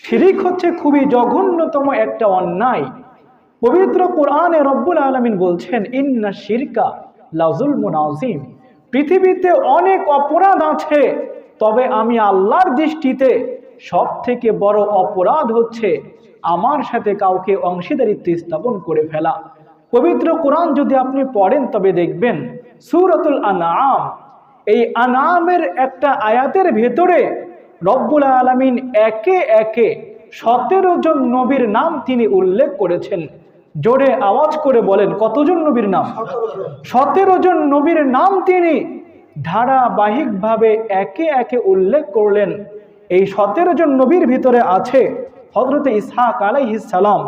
শিরিক হচ্ছে খুবই জঘন্যতম একটা অন্যায়। পবিত্র কোরআনে রব্বুল আলামিন বলছেন, ইন্না শিরকা লাযুলমুন আযীম। পৃথিবীতে অনেক অপরাধ আছে, তবে আমি আল্লাহর দৃষ্টিতে সব থেকে বড় অপরাধ হচ্ছে আমার সাথে কাউকে অংশীদারিত্ব স্থাপন করে ফেলা। পবিত্র কোরআন যদি আপনি পড়েন তবে দেখবেন সূরাতুল আনআম, এই আনআমের একটা আয়াতের ভেতরে রব্বুল আলামিন একে একে 17 জন নবীর নাম তিনি উল্লেখ করেছেন। জোরে আওয়াজ করে বলেন, কতজন নবীর নাম? 17 জন নবীর নাম তিনি ধারাবাহিকভাবে একে একে উল্লেখ করলেন। এই 17 জন নবীর ভিতরে আছে হযরত ইসহাক আলাইহিস সালাম,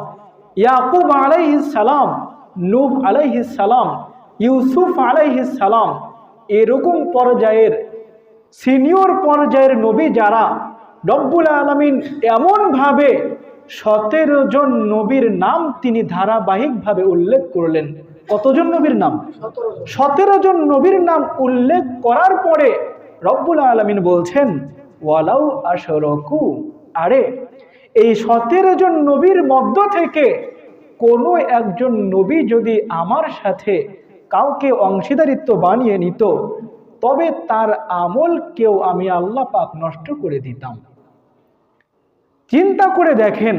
ইয়াকুব আলাইহিস সালাম, নূহ আলাইহিস সালাম, ইউসুফ আলাইহিস সালাম। এরকম পর্যায়ের সিনিয়র পর্যায়ের নবী যারা, রব্বুল আলামিন এমনভাবে 17 জন নবীর নাম তিনি ধারাবাহিকভাবে উল্লেখ করলেন। কতজন নবীর নাম? 17 জন নবীর নাম উল্লেখ করার পরে রব্বুল আলামিন বলছেন, ওয়ালাউ আশরাকু, আরে এই 17 জন নবীর মধ্য থেকে কোনো একজন নবী যদি আমার সাথে কাউকে অংশীদারিত্ব বানিয়ে নিত, তবে তার আমলকেও আমি আল্লাহ পাক নষ্ট করে দিতাম। চিন্তা করে দেখেন,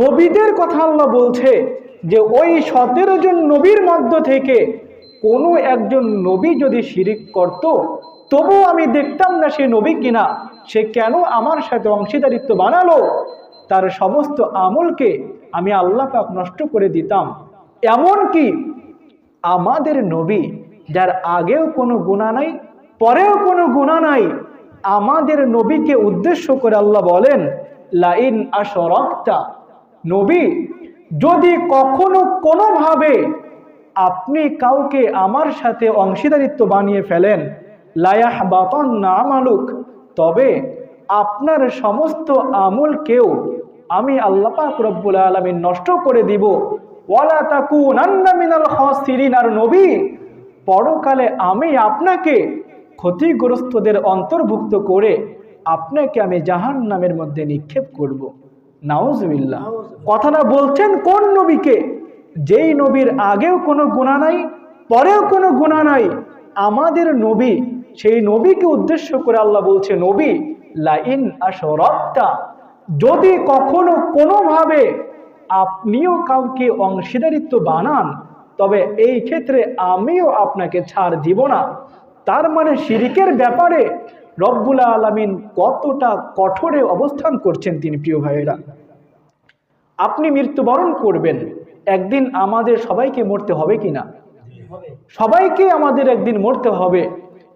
নবীদের কথা আল্লাহ বলছে যে ওই 17 জন নবীর মধ্য থেকে কোনো একজন নবী যদি শিরিক করত, তবু আমি দেখতাম না সে নবী কিনা, সে কেন আমার সাথে অংশীদারিত্ব বানালো, তার সমস্ত আমলকে আমি আল্লাহ পাক নষ্ট করে দিতাম। এমন কি আমাদের নবী, যার আগেও কোনো গুনাহ নাই, পরেও কোনো গুনাহ নাই, আমাদের নবীকে উদ্দেশ্য করে আল্লাহ বলেন, লাইন আশরাকতা, নবী যদি কখনো কোনোভাবে আপনি কাউকে আমার সাথে অংশীদারিত্ব বানিয়ে ফেলেন, লায়াহবাতান্না আমালুক, তবে আপনার সমস্ত আমলকেও আমি আল্লাহ পাক রব্বুল আলামিন নষ্ট করে দিব। ওয়ালা তাকুনান্না মিনাল খাসিরিন, আর নবী পরকালে আমি আপনাকে ক্ষতিগ্রস্তদের অন্তর্ভুক্ত করে আপনাকে আমি জাহান্নামের মধ্যে নিক্ষেপ করব। নাউজুবিল্লাহ। কথাটা বলছেন কোন নবীকে? যেই নবীর আগেও কোনো গুনাহ নাই, পরেও কোনো গুনাহ নাই, আমাদের নবী। সেই নবীকে উদ্দেশ্য করে আল্লাহ বলছে, নবী লাইন আশরাকতা, যদি কখনো কোনোভাবে আপনিও কাউকে অংশীদারিত্ব বানান, তবে এই ক্ষেত্রে আমিও আপনাকে ছাড় দিব না। তার মানে শিরিকের ব্যাপারে রব্বুল আলামিন কতটা কঠোরে অবস্থান করছেন তিনি। প্রিয় ভাইয়েরা, আপনি মৃত্যুবরণ করবেন একদিন, আমাদের সবাইকে মরতে হবে কিনা? সবাইকে আমাদের একদিন মরতে হবে।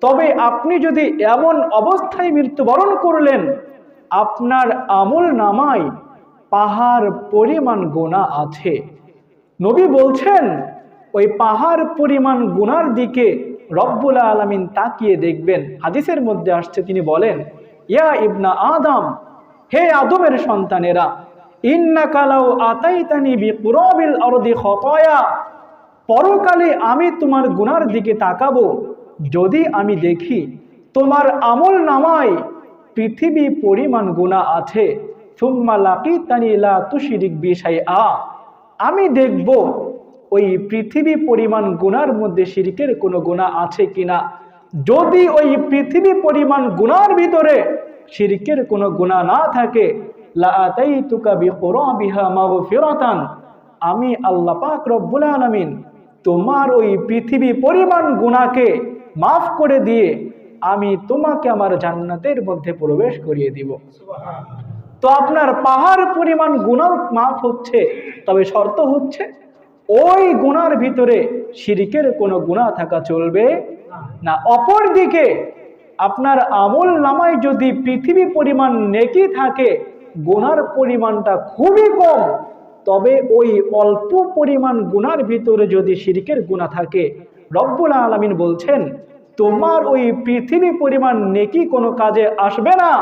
তবে আপনি যদি এমন অবস্থায় মৃত্যুবরণ করলেন, আপনার আমল নামায় পাহাড় পরিমাণ গুনাহ আছে, নবী বলছেন ওই পাহাড় পরিমাণ গুনার দিকে রব্বুল আলামিন তাকিয়ে দেখবেন। হাদিসের মধ্যে আসছে, তিনি বলেন, ইয়া ইবনা আদম, হে আদমের সন্তানেরা, ইন্নাকা লাউ আতাইতানি বিকুরাবিল আরদি খতায়া, পরকালে আমি তোমার গুনার দিকে তাকাবো, যদি আমি দেখি তোমার আমল নামায় পৃথিবী পরিমাণ গুনাহ আছে, সুম্মা লাকিতানি লা তুশরিক বি শাইআ, আমি দেখব ওই পৃথিবী পরিমাণ গুনার মধ্যে শিরকের কোনো গুনাহ আছে কিনা। যদি ওই পৃথিবী পরিমাণ গুনার ভিতরে শিরকের কোনো গুনাহ না থাকে, লা আতাইতুকা বিকুরাবিহা মাগফিরাতান, আমি আল্লাহ পাক রব্বুল আলামিন তোমার ওই পৃথিবী পরিমাণ গুনাহকে মাফ করে দিয়ে আমি তোমাকে আমার জান্নাতের মধ্যে প্রবেশ করিয়ে দিব। তো আপনার পাহাড় পরিমাণ গুনাহ মাফ হচ্ছে, তবে শর্ত হচ্ছে ওই গুনার ভিতরে শিরকের কোনো গুনাহ থাকা চলবে না। অপরদিকে আপনার আমল নামায় যদি পৃথিবী পরিমাণ নেকি থাকে, গুনার পরিমাণটা খুবই কম, তবে ওই অল্প পরিমাণ গুনার ভিতরে যদি শিরকের গুনাহ থাকে, রব্বুল আলামিন বলছেন তোমার ওই পৃথিবী পরিমাণ নেকি কোনো কাজে আসবে না।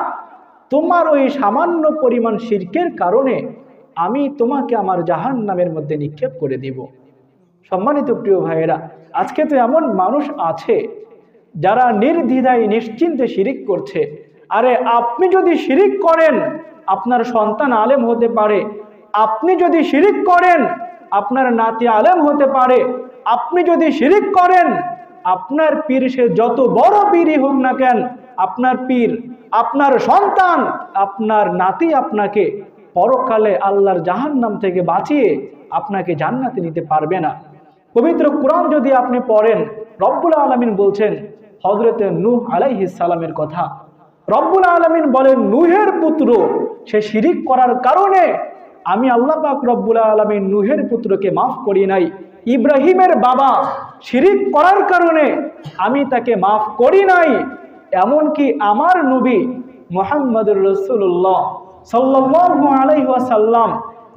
তোমার ওই সামান্য পরিমাণ শিরকের কারণে আমি তোমাকে আমার জাহান্নামের মধ্যে নিক্ষেপ করে দিব। সম্মানিত প্রিয় ভাইয়েরা, আজকে তো এমন মানুষ আছে যারা নির্দ্বিধায় নিশ্চিন্তে শিরিক করছে। আরে আপনি যদি শিরিক করেন, আপনার সন্তান আলেম হতে পারে। আপনি যদি শিরিক করেন আপনার নাতি আলেম হতে পারে। আপনি যদি শিরিক করেন আপনার পীর সে যত বড় পীরই হোক না কেন, আপনার পীর, আপনার সন্তান, আপনার নাতি আপনাকে পরকালে আল্লাহর জাহান্নাম থেকে বাঁচিয়ে আপনাকে জান্নাতে নিতে পারবে না। পবিত্র কোরআন যদি আপনি পড়েন, রব্বুল আলামিন বলছেন হযরতে নূহ আলাইহিস সালামের কথা। রব্বুল আলামিন বলেন, নূহের পুত্র সে শিরিক করার কারণে আমি আল্লাহ পাক রব্বুল আলামিন নূহের পুত্রকে মাফ করি নাই। ইব্রাহিমের বাবা শিরিক করার কারণে আমি তাকে মাফ করি নাই। এমনকি আমার নবী মুহাম্মদুর রাসূলুল্লাহ সাল্লাল্লাহু আলাইহি ওয়াসাল্লাম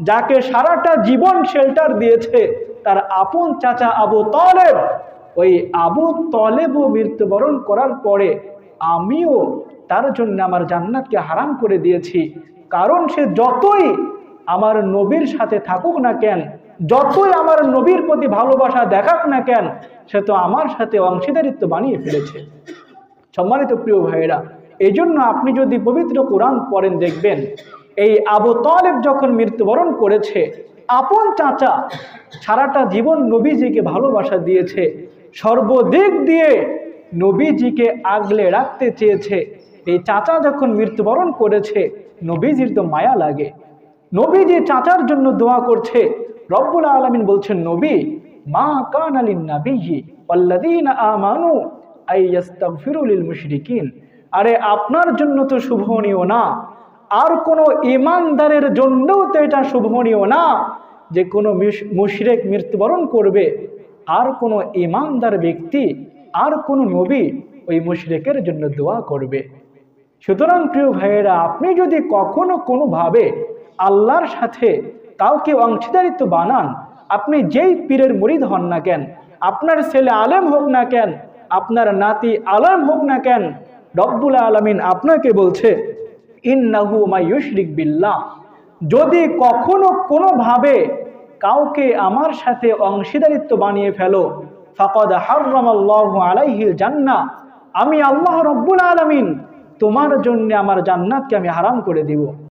যাকে সারাটা জীবন শেল্টার দিয়েছে তার আপন চাচা আবু তালেব, ওই আবু তালেবও মৃত্যুবরণ করার পরে আমিও তার জন্য আমার জান্নাতকে হারাম করে দিয়েছি। কারণ সে যতই আমার নবীর সাথে থাকুক না কেন, যতই আমার নবীর প্রতি ভালোবাসা দেখাক না কেন, সে তো আমার সাথে অংশীদারিত্ব বানিয়ে ফেলেছে। সম্মানিত প্রিয় ভাইয়েরা, এই জন্য আপনি যদি পবিত্র কোরআন পড়েন দেখবেন এই আবু তালেব যখন মৃত্যুবরণ করেছে, আপন চাচা সারাটা জীবন নবীজিকে ভালোবাসা দিয়েছে, সর্বদিক দিয়ে নবীজিকে আগলে রাখতে চেয়েছে। এই চাচা যখন মৃত্যুবরণ করেছে নবীজির তো মায়া লাগে। নবীজি চাচার জন্য দোয়া করছে। রব্বুল আলামিন বলছেন, নবী মা কানা লিন নাবিয়্যি ওয়াল্লাযীনা আমানু আইয়াস্তাগফিরু লিল মুশরিকিন, আরে আপনার জন্য তো শুভনীয় না, আর কোনো ঈমানদারের জন্যও তো এটা শুভনীয় না যে কোনো মুশরিক মৃত্যুবরণ করবে। আর কোনো ঈমানদার ব্যক্তি, আর কোনো নবী ওই মুশরিকের জন্য দোয়া করবে। সুতরাং প্রিয় ভাইয়েরা, আপনি যদি কখনো কোনোভাবে আল্লাহর সাথে কাউকে অংশীদারিত্ব বানান, আপনি যেই পীরের মুরিদ হন না কেন, আপনার ছেলে আলেম হোক না কেন, আপনার নাতি আলেম হোক না কেন, রব্বুল আলামিন আপনাকে বলছে ইন্নাহু মা ইউশরিক বিল্লাহ, যদি কখনো কোনোভাবে কাউকে আমার সাথে অংশীদারিত্ব বানিয়ে ফেলো, ফাকাদ হাররামাল্লাহু আলাইহিল জান্নাহ, আমি আল্লাহ রব্বুল আলামিন তোমার জন্য আমার জান্নাতকে আমি হারাম করে দিব।